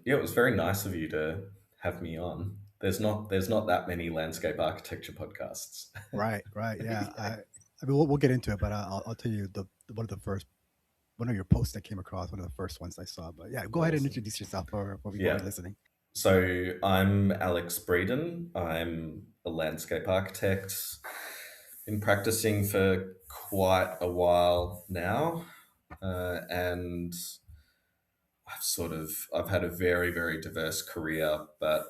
Yeah, it was very nice of you to have me on. There's not that many landscape architecture podcasts. Right, right. Yeah. I mean, we'll get into it, but I'll tell you one of the first one of your posts that came across, one of the first ones I saw. But yeah, go ahead and Awesome. introduce yourself for people who are Yeah. listening. So I'm Alex Breedon. I'm a landscape architect. Been practicing for quite a while now, and I've had a very very diverse career, but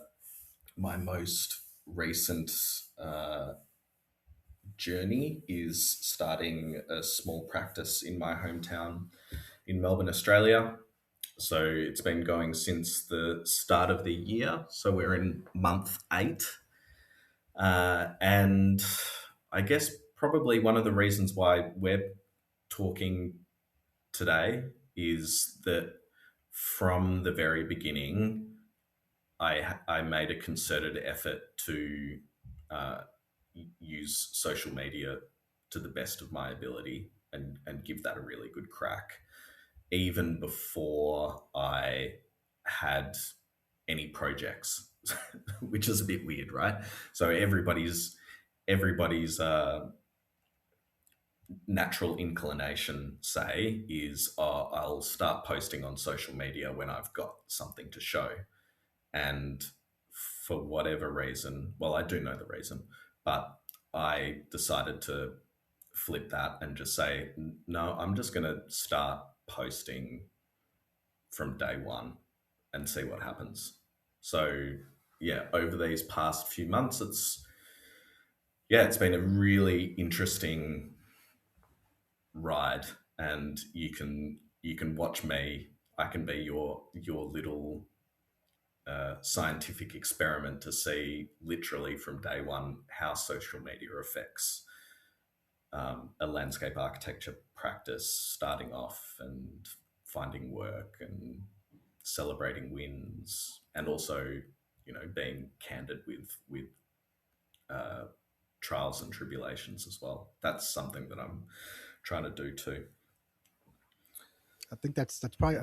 my most recent uh, journey is starting a small practice in my hometown in Melbourne, Australia. So it's been going since the start of the year. So we're in month 8. And I guess probably one of the reasons why we're talking today is that from the very beginning, I made a concerted effort to uh, use social media to the best of my ability and give that a really good crack, even before I had any projects, which is a bit weird, right? So everybody's natural inclination, say, is I'll start posting on social media when I've got something to show. And for whatever reason, well, I do know the reason, but I decided to flip that and just say, no, I'm just going to start posting from day one and see what happens. So, yeah, over these past few months, it's been a really interesting ride, and you can watch me. I can be your little scientific experiment to see literally from day one how social media affects a landscape architecture practice, starting off and finding work and celebrating wins, and also being candid with uh, trials and tribulations as well. That's something that I'm trying to do too. I think that's probably.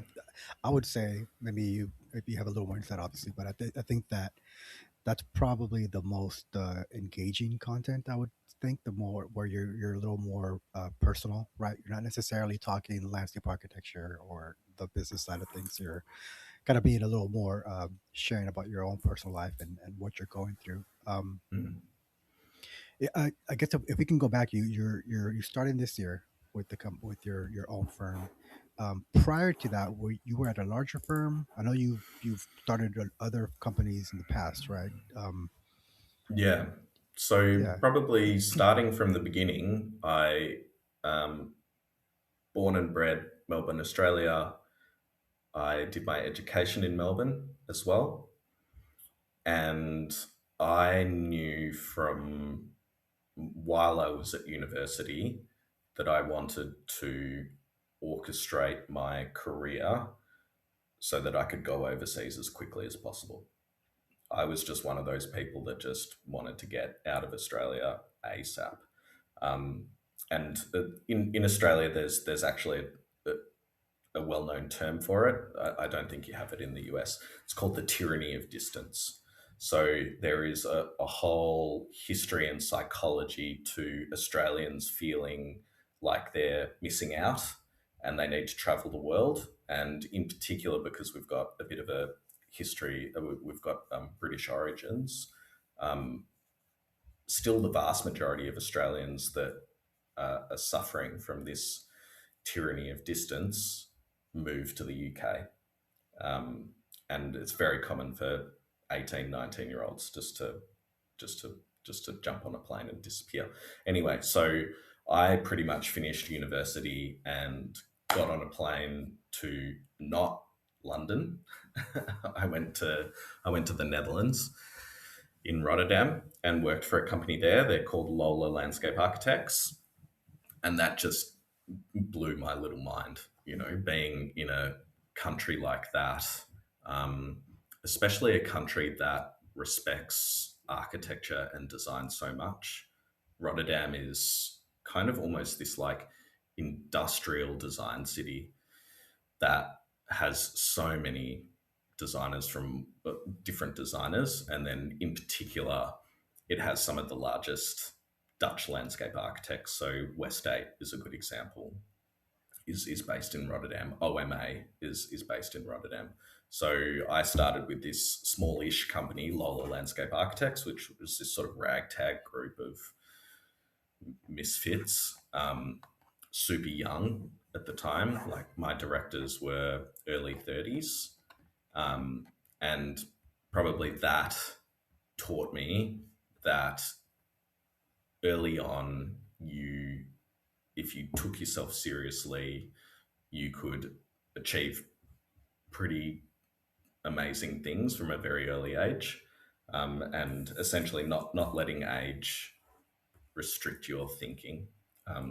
I would say maybe you have a little more insight, obviously, but I think that that's probably the most engaging content. I would think the more where you're a little more personal, right? You're not necessarily talking landscape architecture or the business side of things. You're kind of being a little more sharing about your own personal life and what you're going through. Mm. Yeah, I guess if we can go back, you're starting this year with with your own firm. Prior to that, you were at a larger firm? I know you've started other companies in the past, right? Yeah. So Yeah. probably starting from the beginning, I um, born and bred Melbourne, Australia. I did my education in Melbourne as well, and I knew from while I was at university that I wanted to orchestrate my career so that I could go overseas as quickly as possible. I was just one of those people that just wanted to get out of Australia ASAP. Um, and in Australia, there's actually a well known term for it. I don't think you have it in the US. It's called the tyranny of distance. So there is a whole history and psychology to Australians feeling like they're missing out and they need to travel the world. And in particular, because we've got a bit of a history, we've got British origins. Um, Still, the vast majority of Australians that are suffering from this tyranny of distance move to the UK. Um, and it's very common for 18, 19 year olds just to just to jump on a plane and disappear. Anyway, so I pretty much finished university and got on a plane to not London. I went to I went to the Netherlands in Rotterdam and worked for a company there. They're called Lola Landscape Architects, and that just blew my little mind. Being in a country like that, um, especially a country that respects architecture and design so much. Rotterdam is kind of almost this like industrial design city that has so many designers from different designers, and then in particular, it has some of the largest Dutch landscape architects. So West 8 is a good example. Is based in Rotterdam. OMA is based in Rotterdam. So I started with this smallish company, Lola Landscape Architects, which was this sort of ragtag group of misfits, super young at the time. Like my directors were early 30s. And probably that taught me that early on, if you took yourself seriously, you could achieve pretty amazing things from a very early age, and essentially not letting age restrict your thinking.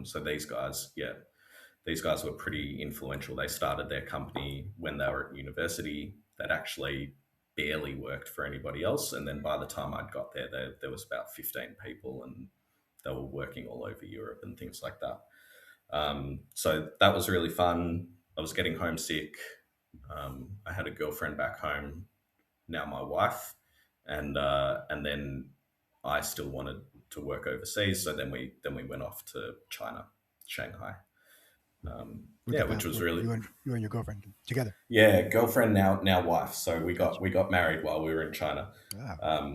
So these guys were pretty influential. They started their company when they were at university. That actually barely worked for anybody else, and then by the time I'd got there, there was about 15 people, and they were working all over Europe and things like that. So that was really fun. I was getting homesick. I had a girlfriend back home, now my wife, and then I still wanted to work overseas. So then we went off to China, Shanghai. With the Yeah, which family, was with really you and your girlfriend together. yeah, girlfriend now wife. So we got Gotcha. we got married while we were in China. Ah,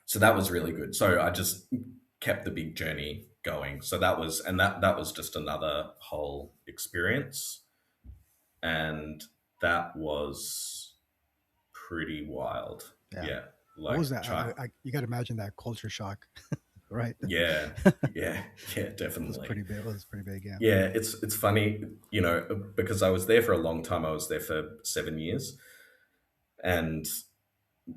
So that was really good. So I just kept the big journey going. So that was just another whole experience, and that was pretty wild. yeah. Yeah, What was like that? try. You got to imagine that culture shock, right? Yeah, yeah, yeah, It was definitely. pretty big. It was pretty big. Yeah. Yeah, it's funny, because I was there for a long time. I was there for 7 years, and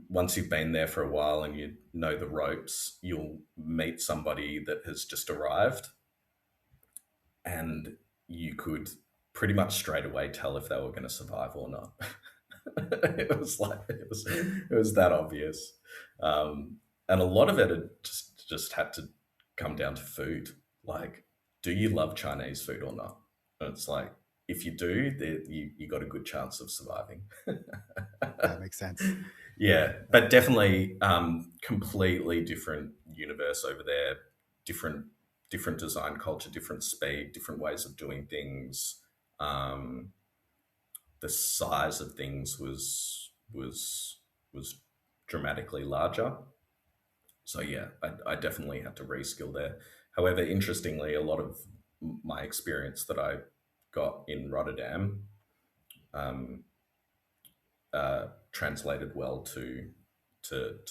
once you've been there for a while and you know the ropes, you'll meet somebody that has just arrived, and you could pretty much straight away tell if they were going to survive or not. It was that obvious, and a lot of it had just had to come down to food. Like, do you love Chinese food or not? And it's like, if you do, you got a good chance of surviving. That makes sense. Yeah, That but makes sense. definitely completely different universe over there. Different different design culture, different speed, different ways of doing things. Um, the size of things was dramatically larger. So yeah, I definitely had to reskill there. However, interestingly, a lot of my experience that I got in Rotterdam translated well to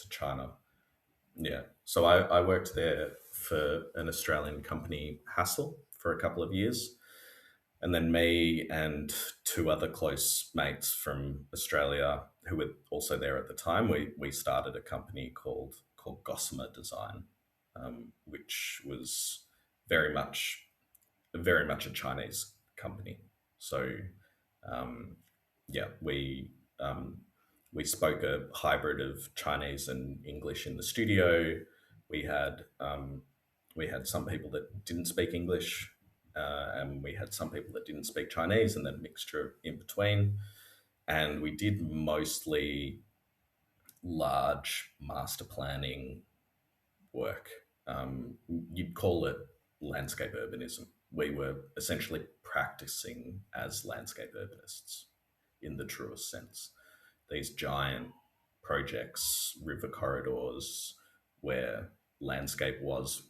China. Yeah. So I worked there for an Australian company, Hassel, for a couple of years. And then me and two other close mates from Australia who were also there at the time, we started a company called Gossamer Design, which was very much very much a Chinese company. So yeah, we spoke a hybrid of Chinese and English in the studio. We had um, we had some people that didn't speak English, and we had some people that didn't speak Chinese, and then a mixture in between. And we did mostly large master planning work. You'd call it landscape urbanism. We were essentially practicing as landscape urbanists in the truest sense. These giant projects, river corridors, where landscape was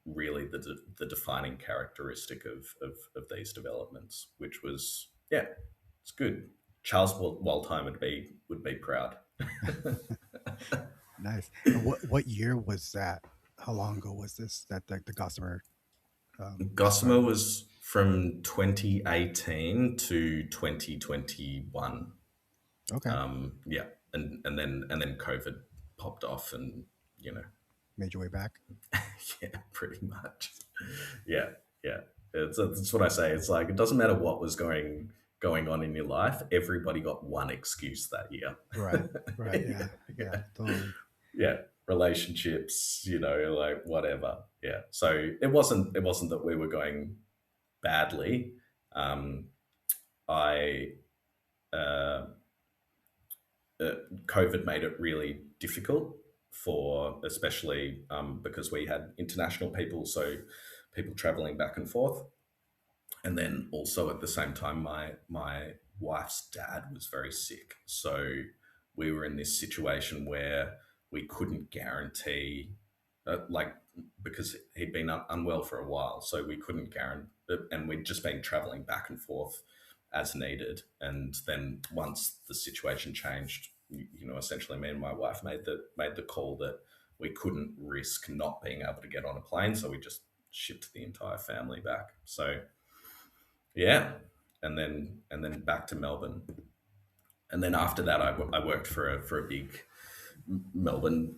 really the defining characteristic of these developments, which was, yeah, it's good. Charles Waldheim would be proud. Nice. And what year was that? How long ago was this that the Gossamer Gossamer started? was from 2018 to 2021. Okay, Yeah, and then COVID popped off, and you know, made your way back. yeah, pretty much. Yeah, yeah. It's what I say. It's like it doesn't matter what was going on in your life. Everybody got one excuse that year. Right. Right. Yeah. Yeah. Yeah, Totally. yeah. Relationships, like whatever. Yeah. So it wasn't that we were going badly. Um, I COVID made it really difficult for, especially because we had international people, so people traveling back and forth. And then also at the same time, my wife's dad was very sick, so we were in this situation where we couldn't guarantee, like, because he'd been unwell for a while, so we couldn't guarantee, and we'd just been traveling back and forth as needed. And then once the situation changed, essentially, me and my wife made the call that we couldn't risk not being able to get on a plane, so we just shipped the entire family back. So yeah, and then back to Melbourne, and then after that, I worked for a big Melbourne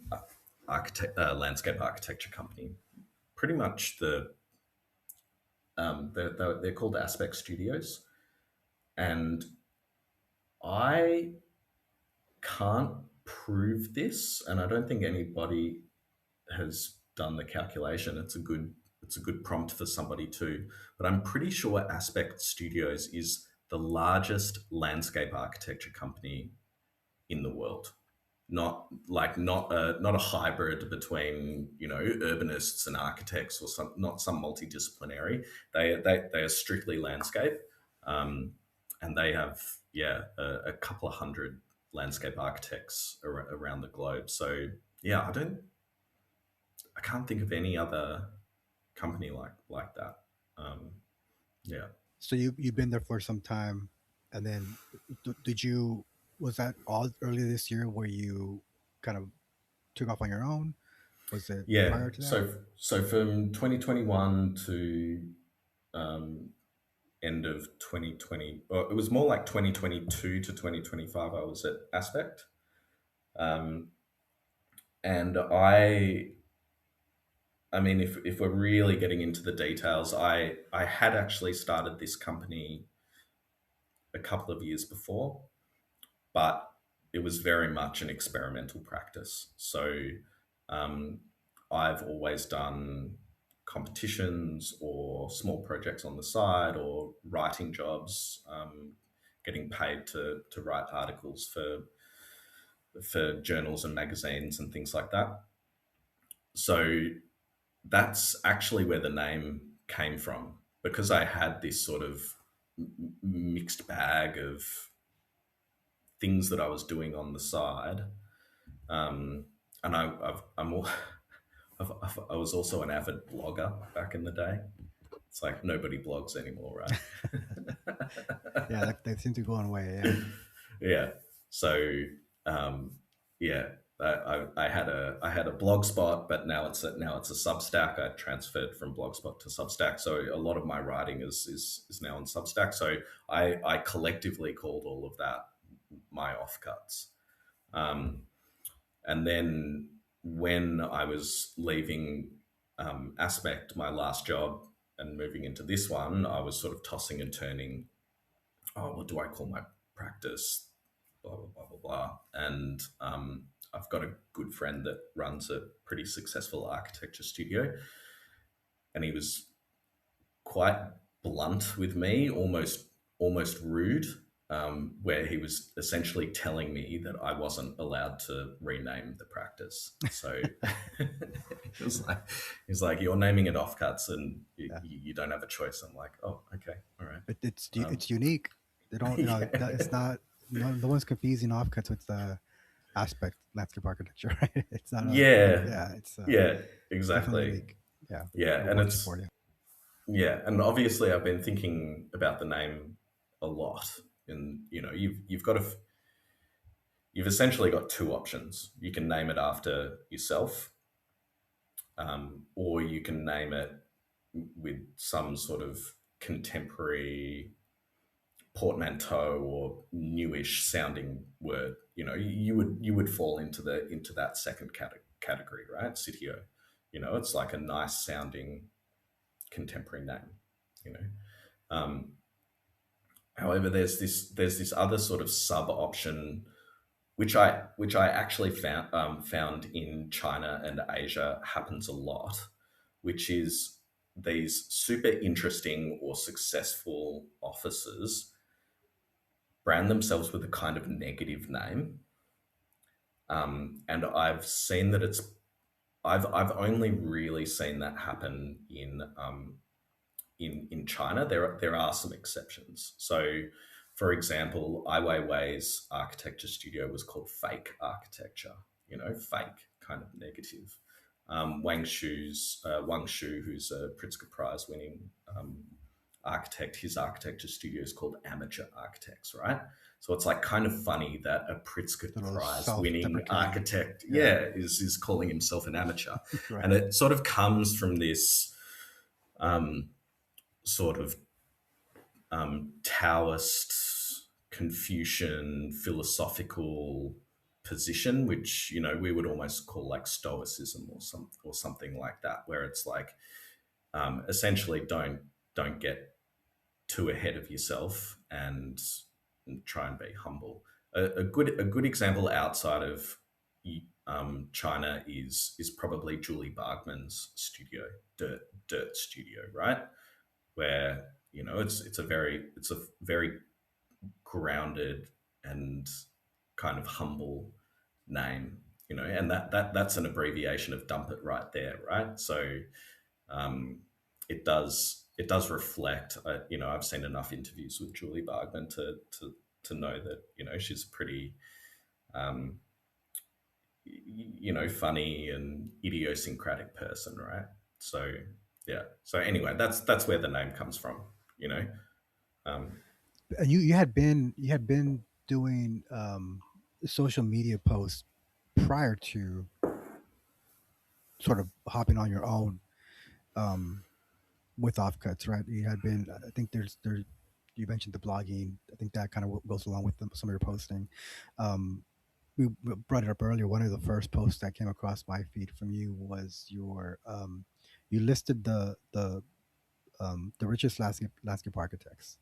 landscape architecture company. Pretty much they're called Aspect Studios, and I can't prove this, and I don't think anybody has done the calculation. It's a good prompt for somebody too. But I'm pretty sure Aspect Studios is the largest landscape architecture company in the world. Not a hybrid between urbanists and architects, or not some multidisciplinary. They are strictly landscape, um, and they have, yeah, a couple of hundred landscape architects around the globe. So yeah, I can't think of any other company like that. Um, yeah, So you've been there for some time, and then did you, was that all earlier this year where you kind of took off on your own? Was it yeah. prior to that? So from 2021 to um, end of 2020, or it was more like 2022 to 2025. I was at Aspect, um, and I mean, if we're really getting into the details, I had actually started this company a couple of years before, but it was very much an experimental practice. So um, I've always done competitions or small projects on the side, or writing jobs, getting paid to write articles for journals and magazines and things like that. So that's actually where the name came from, because I had this sort of mixed bag of things that I was doing on the side. And I was also an avid blogger back in the day. It's like nobody blogs anymore, right? Yeah, they seem to be going away. Yeah. Yeah. So yeah, I had a blog spot, but now it's a Substack. I transferred from Blogspot to Substack, so a lot of my writing is now on Substack. So I collectively called all of that my offcuts. Um, and then when I was leaving Aspect, my last job, and moving into this one, I was sort of tossing and turning. Oh, what do I call my practice? Blah blah blah blah blah. And I've got a good friend that runs a pretty successful architecture studio, and he was quite blunt with me, almost rude, where he was essentially telling me that I wasn't allowed to rename the practice. So it was like, he's like, "You're naming it Offcuts, and Yeah. you don't have a choice." I'm like, "Oh, okay, all right." It's unique. They don't, it's Yeah, not, no one's confusing offcuts with the aspect landscape architecture, right? It's not a, yeah, yeah, yeah, it's definitely exactly. unique. Yeah. Yeah, It and works for it's you. yeah, and obviously I've been thinking about the name a lot, and you've essentially got two options. You can name it after yourself, or you can name it with some sort of contemporary portmanteau or newish sounding word. You would fall into that second category, right? Sitio. It's like a nice sounding contemporary name. You know. Um, However, there's this other sort of sub option, which I actually found in China and Asia happens a lot, which is these super interesting or successful offices brand themselves with a kind of negative name. And I've seen that I've only really seen that happen in China. There are some exceptions. So, for example, Ai Weiwei's architecture studio was called fake architecture. Fake, kind of negative. Wang Shu, who's a Pritzker Prize winning architect, his architecture studio is called Amateur Architects, right? So it's like kind of funny that a Pritzker A little Prize winning self-deprecating. architect, Yeah. yeah, is calling himself an amateur, Right. and it sort of comes from this um, sort of Taoist, Confucian, philosophical position, which we would almost call like Stoicism or something like that, where it's like essentially don't get too ahead of yourself and try and be humble. A good example outside of China is probably Julie Bargman's studio, Dirt Studio, right? Where it's a very grounded and kind of humble name, and that's an abbreviation of dump it right there, right? So um, it does reflect. I've seen enough interviews with Julie Bargman to know that she's a pretty um, funny and idiosyncratic person, right? So yeah. So anyway, that's where the name comes from. You know. Um, And you had been doing social media posts prior to sort of hopping on your own um, with Offcuts, right? You had been. I think there. You mentioned the blogging. I think that kind of goes along with some of your posting. Um, we brought it up earlier. One of the first posts that came across my feed from you was your you listed the richest landscape architects,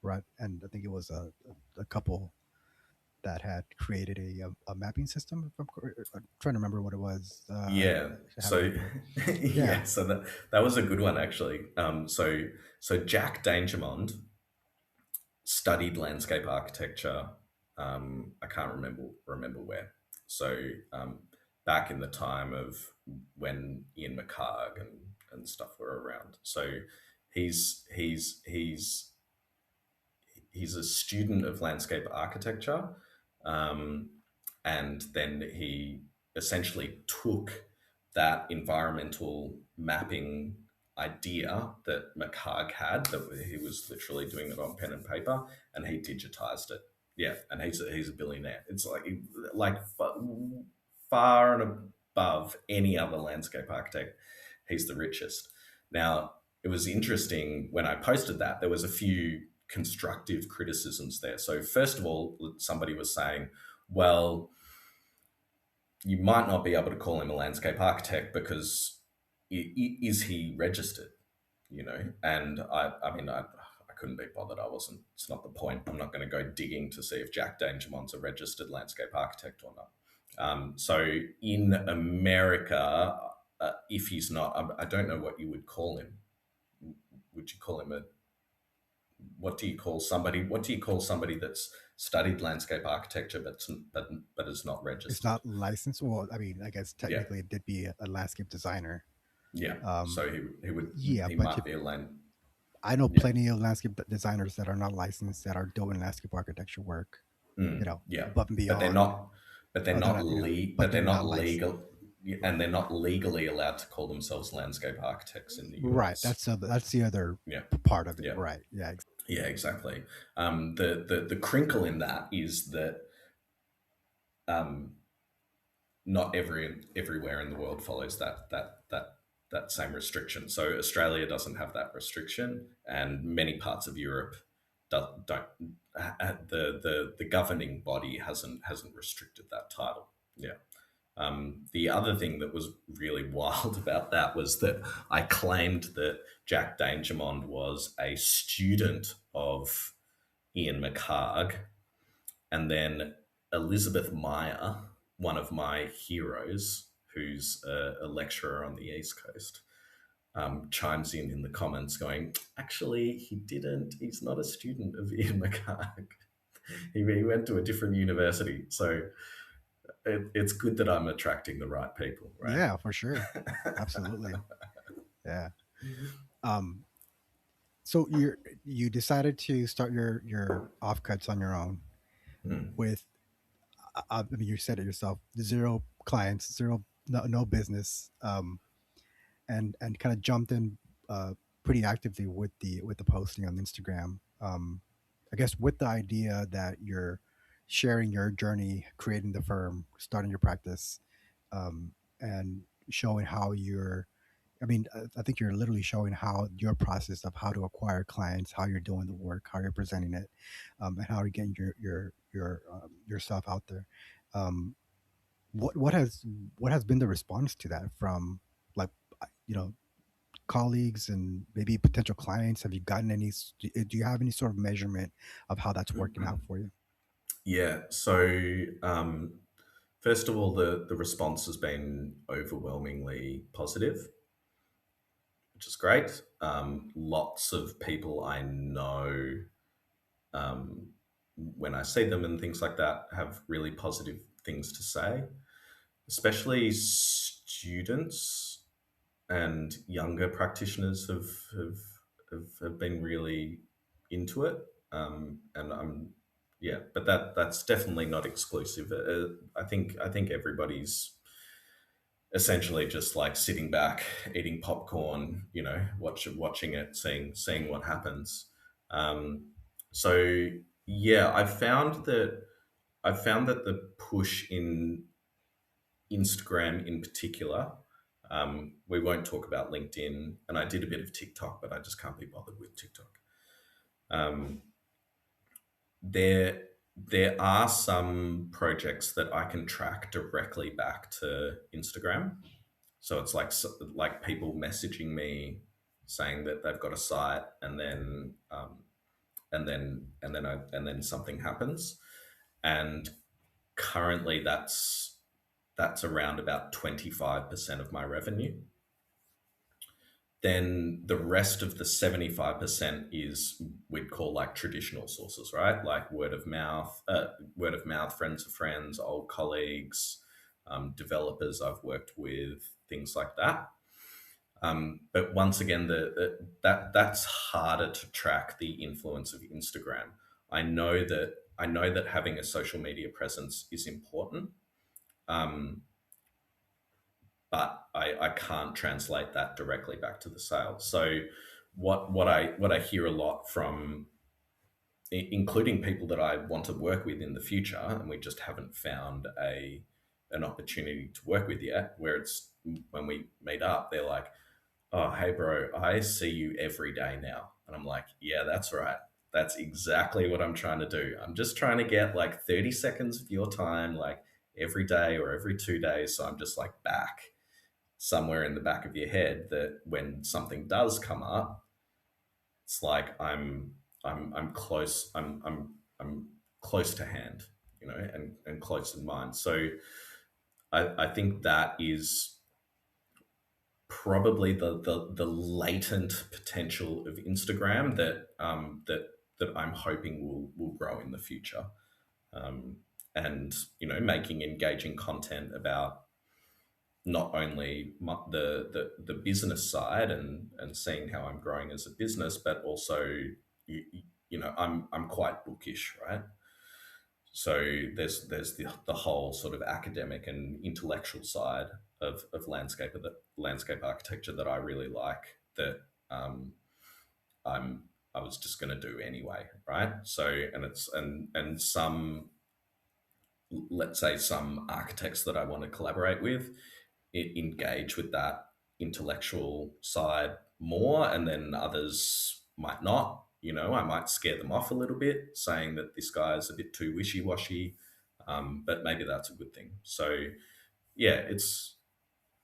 right? And I think it was a couple that had created a mapping system. If I'm trying to remember what it was. yeah. I have it So up here. Yeah, yeah. So that was a good one actually. So Jack Dangermond studied landscape architecture. I can't remember where. So um, back in the time of when Ian McHarg and stuff were around. So he's he's he's he's a student of landscape architecture, um, and then he essentially took that environmental mapping idea that McHarg had, that he was literally doing it on pen and paper, and he digitized it. Yeah, and he's a billionaire. It's like far and above any other landscape architect. He's the richest. Now, it was interesting when I posted that, there was a few constructive criticisms there. So first of all, somebody was saying, well, you might not be able to call him a landscape architect because is he registered? And I couldn't be bothered. I wasn't. It's not the point. I'm not going to go digging to see if Jack Dangermond's a registered landscape architect or not. So in America, if he's not, I don't know what you would call him. Would you call him a what do you call somebody? What do you call somebody that's studied landscape architecture but is not it's registered? not licensed. Well, I mean, I guess Yeah, technically it did be a landscape designer. yeah. Um, So yeah, he but might be a land. I know Yeah, plenty of landscape designers that are not licensed that are doing landscape architecture work, yeah. above and But they're beyond. not. But they're They're not not, but but they're they're not not licensed. legal, and they're not legally allowed to call themselves landscape architects in the Right. US. That's the other Yeah, part of it. yeah, Right. Yeah. yeah. Exactly. The crinkle in that is that um, not everywhere in the world follows that same restriction. So Australia doesn't have that restriction, and many parts of Europe don't. The governing body hasn't restricted that title. Yeah. The other thing that was really wild about that was that I claimed that Jack Dangermond was a student of Ian McHarg, and then Elizabeth Meyer, one of my heroes, who's a lecturer on the East Coast, chimes in the comments going, actually, he didn't. He's not a student of Ian McHarg. He went to a different university. So it's good that I'm attracting the right people, right? Yeah, for sure. Absolutely. Yeah. Um, so you decided to start your offcuts on your own Hmm. with, I mean, you said it yourself, zero clients, zero, no business, and kind of jumped in pretty actively with the posting on Instagram. I guess with the idea that you're sharing your journey, creating the firm, starting your practice, and showing how you're. I mean, I think you're literally showing how your process of how to acquire clients, how you're doing the work, how you're presenting it, and how you're getting your yourself out there. Um, what has been the response to that from, like, you know, colleagues and maybe potential clients? Have you gotten any? Do you have any sort of measurement of how that's working out for you? Yeah. So first of all, the response has been overwhelmingly positive, which is great. Lots of people I know, um, when I see them and things like that, have really positive things to say, especially students and younger practitioners have been really into it. And I'm, yeah, but that's definitely not exclusive. I think everybody's essentially just like sitting back, eating popcorn, watching it, seeing what happens. Um, so yeah, I found that the push in Instagram in particular. We won't talk about LinkedIn, and I did a bit of TikTok, but I just can't be bothered with TikTok. Um, there are some projects that I can track directly back to Instagram. So it's like people messaging me saying that they've got a site, and then something happens. And currently, that's around about 25% of my revenue. Then the rest of the 75% is, we'd call, like, traditional sources, right? Like word of mouth, friends of friends, old colleagues, developers I've worked with, things like that. But once again, that's harder to track the influence of Instagram. I know that having a social media presence is important, um, but I can't translate that directly back to the sales. So what I hear a lot from, including people that I want to work with in the future, and we just haven't found an opportunity to work with yet, where it's, when we meet up, they're like, "Oh, hey, bro, I see you every day now." And I'm like, "Yeah, that's right. That's exactly what I'm trying to do. I'm just trying to get like 30 seconds of your time, like every day or every 2 days. So I'm just like back somewhere in the back of your head, that when something does come up, it's like I'm close. I'm close to hand, and close in mind. So I think that is probably the latent potential of Instagram that I'm hoping will grow in the future. Um, and making engaging content about not only the business side, and seeing how I'm growing as a business, but also, I'm quite bookish, right? So there's the whole sort of academic and intellectual side of landscape architecture that I really like, that um, I was just going to do anyway, right? So, and some, let's say, some architects that I want to collaborate with, engage with that intellectual side more, and then others might not. I might scare them off a little bit, saying that this guy is a bit too wishy-washy, but maybe that's a good thing. So yeah, it's,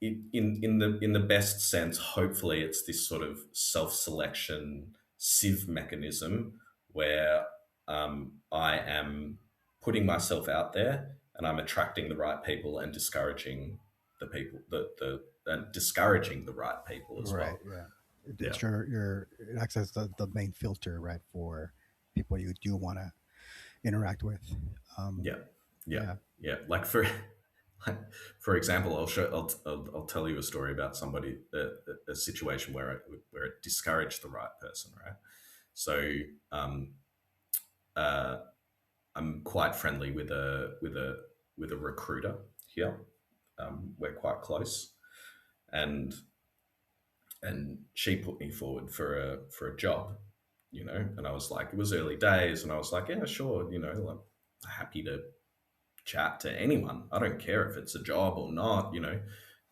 in the best sense, hopefully it's this sort of self-selection sieve mechanism, where I am putting myself out there, and I'm attracting the right people and discouraging the people, the and discouraging the right people as Right. well. Yeah. Yeah, It's it acts as the main filter, right, for people you do want to interact with. Um, yeah, yeah, yeah. yeah. Like, for For example, I'll tell you a story about somebody, a situation where it discouraged the right person, right? So, um, uh, I'm quite friendly with a recruiter here. We're quite close, and she put me forward for a job, and I was like, it was early days, and I was like, yeah, sure, like, happy to chat to anyone. I don't care if it's a job or not.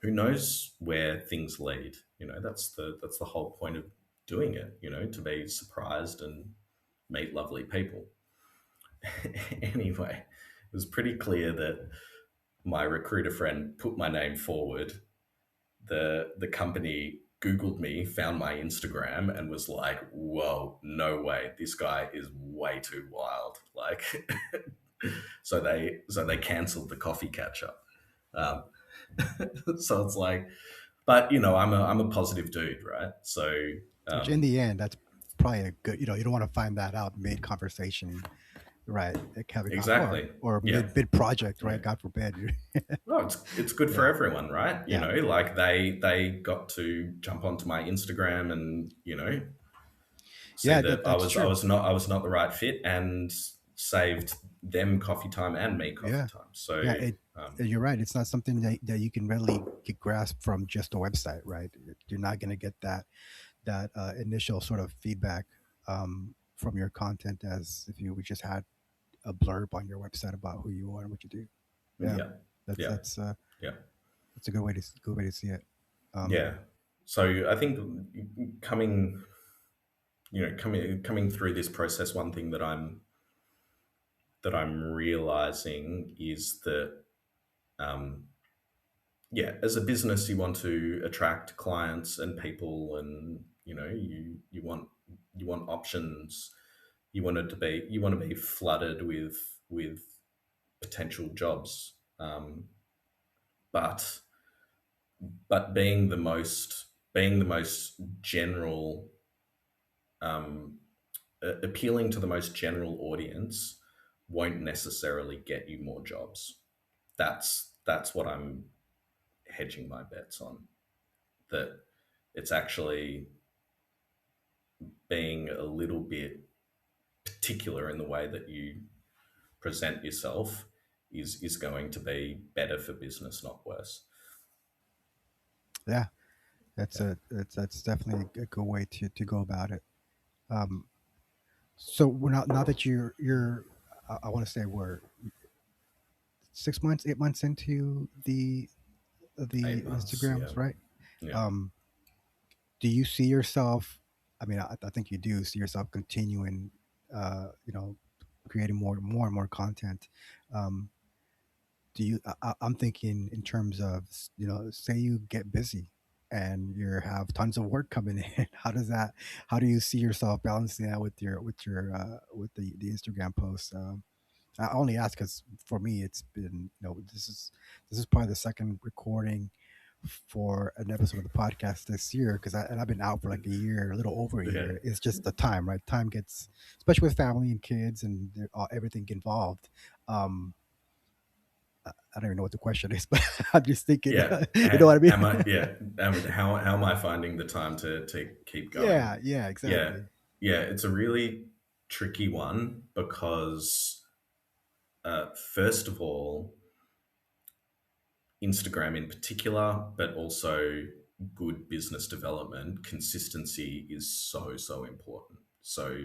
Who knows where things lead. That's the whole point of doing it. To be surprised and meet lovely people. Anyway, it was pretty clear that my recruiter friend put my name forward. The company Googled me, found my Instagram, and was like, "Whoa, no way! This guy is way too wild." Like, so they cancelled the coffee catch up. Um, so it's like, but I'm a positive dude, right? So Which in um, the end, that's probably a good. You don't want to find that out mid conversation, right? Like having exactly, or yeah, mid project, yeah. right? God forbid. Well, it's good for Yeah, everyone, right? yeah, Like they got to jump onto my Instagram and see yeah. that I That's was I true. was not I was not the right fit, and saved them coffee time and me coffee Yeah, time. So yeah. You're right. It's not something that you can readily get grasp from just a website, right? You're not going to get that initial sort of feedback from your content as if you just had a blurb on your website about who you are and what you do. Yeah, yeah, that's yeah, that's uh, yeah, that's a good way to see it. Um, yeah. So I think coming coming through this process, one thing that I'm realizing is that, um, yeah, as a business, you want to attract clients and people, and you want options. You want to be flooded with potential jobs, but being the most general, um, appealing to the most general audience won't necessarily get you more jobs. That's what I'm hedging my bets on. That it's actually being a little bit particular in the way that you present yourself is going to be better for business, not worse. yeah, Yeah. that's definitely a good way to go about it. Um, so we're not now that you're I want to say we're 6 months, 8 months into the 8 months. Yeah. Instagrams, right? Yeah. Um, do you see yourself? I mean, I think you do see yourself continuing, creating more and more content. Um, do you? I'm thinking in terms of say you get busy and you have tons of work coming in. How does that? How do you see yourself balancing that with the Instagram posts? I only ask because for me, it's been this is probably the second recording for an episode of the podcast this year because I've been out for like a year, a little over a Yeah. year. It's just the time, right? Time gets, especially with family and kids and everything involved. Um, I don't even know what the question is, but I'm just thinking, Yeah. you know what I mean? Am I? Yeah. How am I finding the time to keep going? Yeah, yeah, Yeah. exactly. Yeah. It's a really tricky one because, first of all, Instagram in particular, but also good business development, consistency is so, so important. So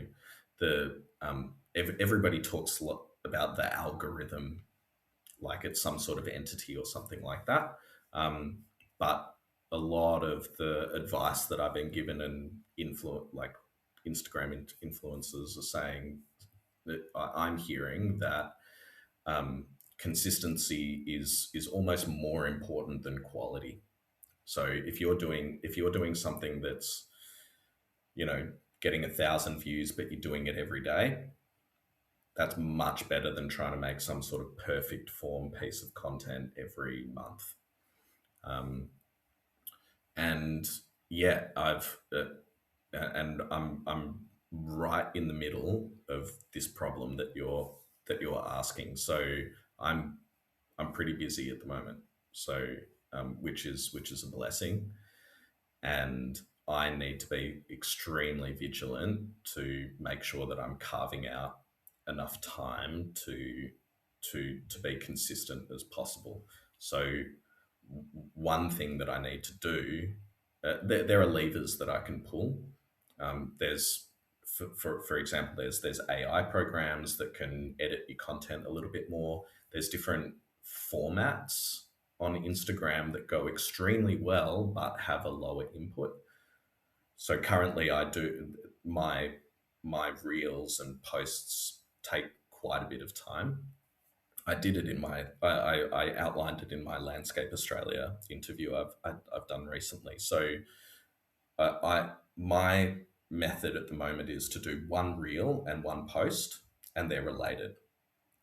everybody talks a lot about the algorithm, like it's some sort of entity or something like that. Um, but a lot of the advice that I've been given and like Instagram influencers are saying that I'm hearing that, consistency is almost more important than quality. So if you're doing something that's getting 1,000 views, but you're doing it every day, that's much better than trying to make some sort of perfect form piece of content every month. Um, and yeah, I'm right in the middle of this problem that you're asking. So I'm I'm pretty busy at the moment, so which is a blessing, and I need to be extremely vigilant to make sure that I'm carving out enough time to be consistent as possible. So one thing that I need to do, there are levers that I can pull. There's for example, there's AI programs that can edit your content a little bit more. There's different formats on Instagram that go extremely well but have a lower input. So currently, I do my my reels and posts take quite a bit of time. I did it in my I outlined it in my Landscape Australia interview I've done recently. So I my method at the moment is to do one reel and one post, and they're related,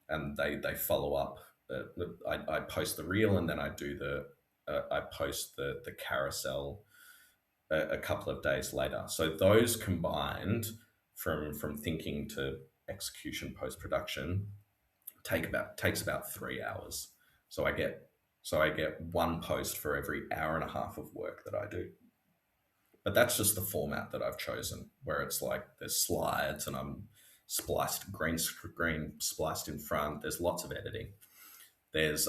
and they follow up. I post the reel, and then I post the carousel a couple of days later. So those combined, from thinking to execution post production, takes about 3 hours. So I get one post for every hour and a half of work that I do. But that's just the format that I've chosen, where it's like there's slides and I'm spliced green screen spliced in front. There's lots of editing. There's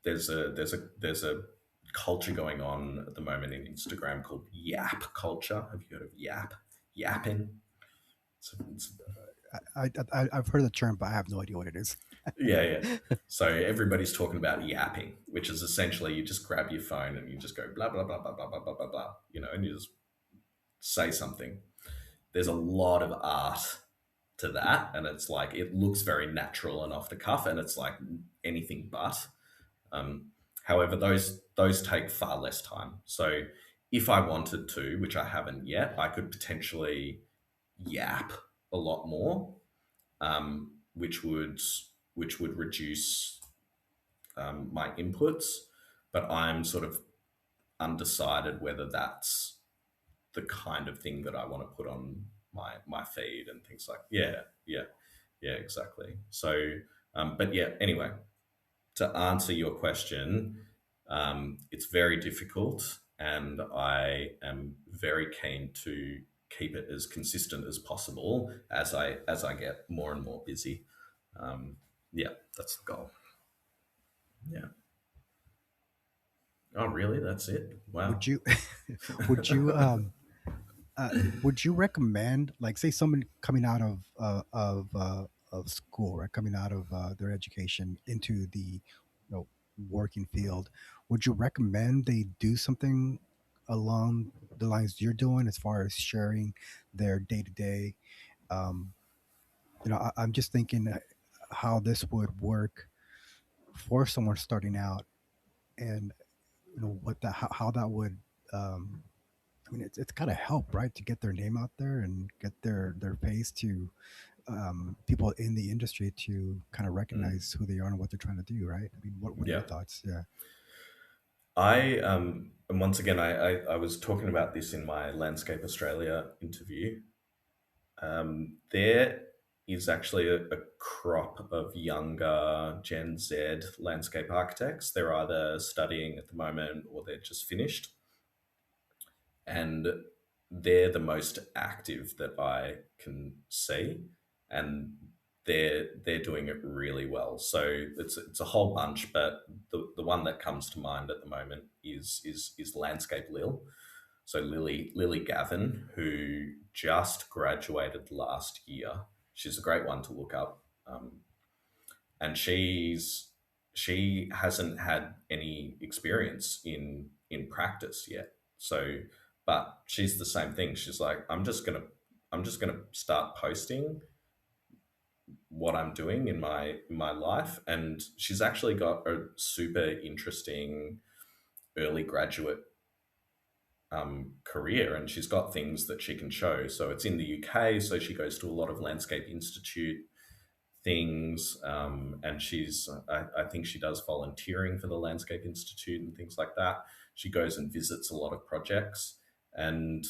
there's a culture going on at the moment in Instagram called Yap culture. Have you heard of Yap? Yapping. It's I've heard the term, but I have no idea what it is. yeah, yeah. So everybody's talking about yapping, which is essentially you just grab your phone and you just go blah blah blah blah blah blah blah blah blah, and you just say something. There's a lot of art to that, and it's like it looks very natural and off the cuff, and it's like anything but. Um, However, those take far less time. So if I wanted to, which I haven't yet, I could potentially yap a lot more, which would reduce my inputs. But I'm sort of undecided whether that's the kind of thing that I want to put on my feed and things like yeah exactly. So but yeah, anyway, to answer your question, it's very difficult, and I am very keen to keep it as consistent as possible as I get more and more busy. Um, yeah, that's the goal. Yeah. Oh, really? That's it? Wow. Would you would you would you recommend, like, say someone coming out of school, right, coming out of their education into the working field, would you recommend they do something along the lines you're doing as far as sharing their day to day? um I'm just thinking how this would work for someone starting out, and what that how that would um I mean, it's got to help, right, to get their name out there and get their face to people in the industry to kind of Mm, recognize who they are and what they're trying to do, right? I mean, what are your yeah. thoughts? Yeah. And once again, I was talking about this in my Landscape Australia interview. There is actually a crop of younger Gen Z landscape architects. They're either studying at the moment or they're just finished, and they're the most active that I can see, and they're doing it really well. So it's a whole bunch, but the one that comes to mind at the moment is Landscape Lil. So Lily Gavin, who just graduated last year, she's a great one to look up, and she hasn't had any experience in practice yet. So, but she's the same thing. She's like, I'm just gonna start posting what I'm doing in my life, and she's actually got a super interesting early graduate career, and she's got things that she can show. So it's in the UK, so she goes to a lot of Landscape Institute things, and I think she does volunteering for the Landscape Institute and things like that. She goes and visits a lot of projects, and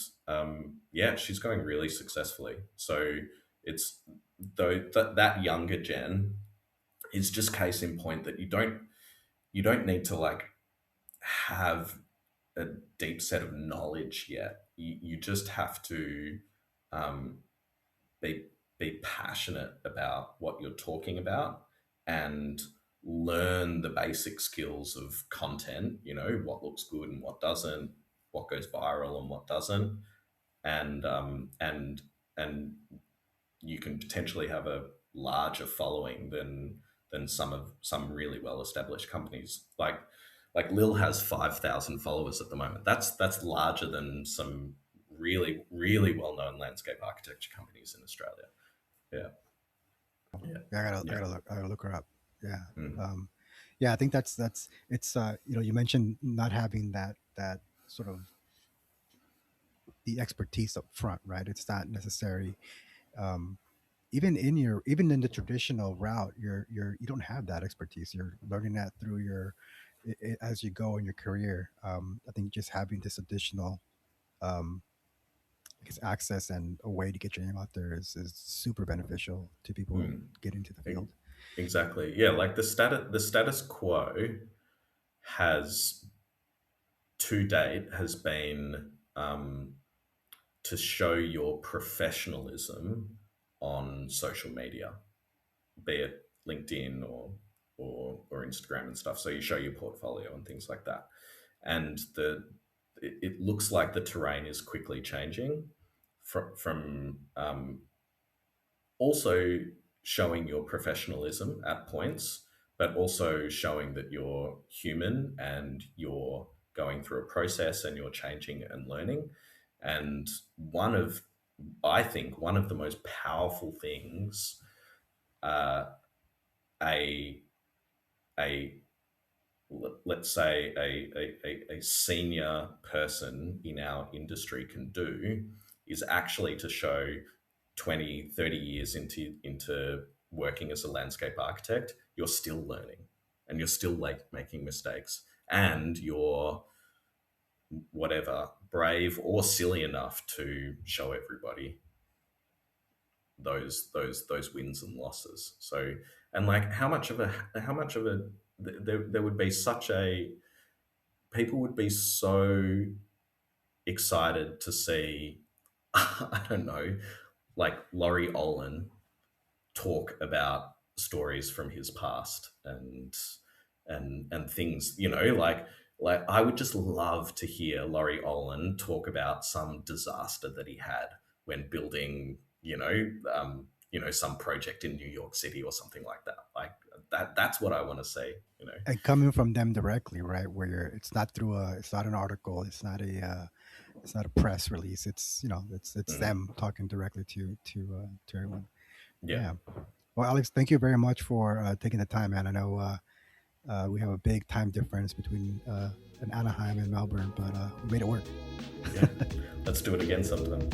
yeah, she's going really successfully. So it's though that younger gen is just case in point that you don't. you don't need to like have a deep set of knowledge yet. You just have to um, be be passionate about what you're talking about and learn the basic skills of content. You know what looks good and what doesn't, what goes viral and what doesn't, and you can potentially have a larger following than some really well established companies. Like Lil has 5,000 followers at the moment. That's larger than some really well known landscape architecture companies in Australia. Yeah, yeah, Yeah, yeah. I gotta look her up. Yeah. Mm, Um, yeah, I think that's it's you know, you mentioned not having that sort of the expertise up front, right? It's not necessary. Um, even in the traditional route, you don't have that expertise. You're learning that through as you go in your career. I think just having this additional um, I guess access and a way to get your name out there is super beneficial to people mm. getting into the E- field. Exactly. Yeah, like the status quo has to date has been to show your professionalism on social media, be it LinkedIn or Instagram and stuff. So you show your portfolio and things like that. And it looks like the terrain is quickly changing from also showing your professionalism at points, but also showing that you're human and you're going through a process and you're changing and learning. And I think, one of the most powerful things uh, a a let's say a senior person in our industry can do is actually to show 20, 30 years into working as a landscape architect, you're still learning and you're still like making mistakes and you're whatever brave or silly enough to show everybody those wins and losses. So, and like how much of a there would be such a people would be so excited to see I don't know, like Laurie Olin talk about stories from his past and things, like I would just love to hear Laurie Olin talk about some disaster that he had when building, some project in New York City or something like that. Like that's what I want to see, you know. And coming from them directly, right? Where it's not through it's not an article, it's not a press release. It's it's Mm, them talking directly to everyone. yeah. Yeah. Well, Alex, thank you very much for taking the time, man. I know we have a big time difference between in Anaheim and Melbourne, but we made it work. Yeah. Let's do it again sometime.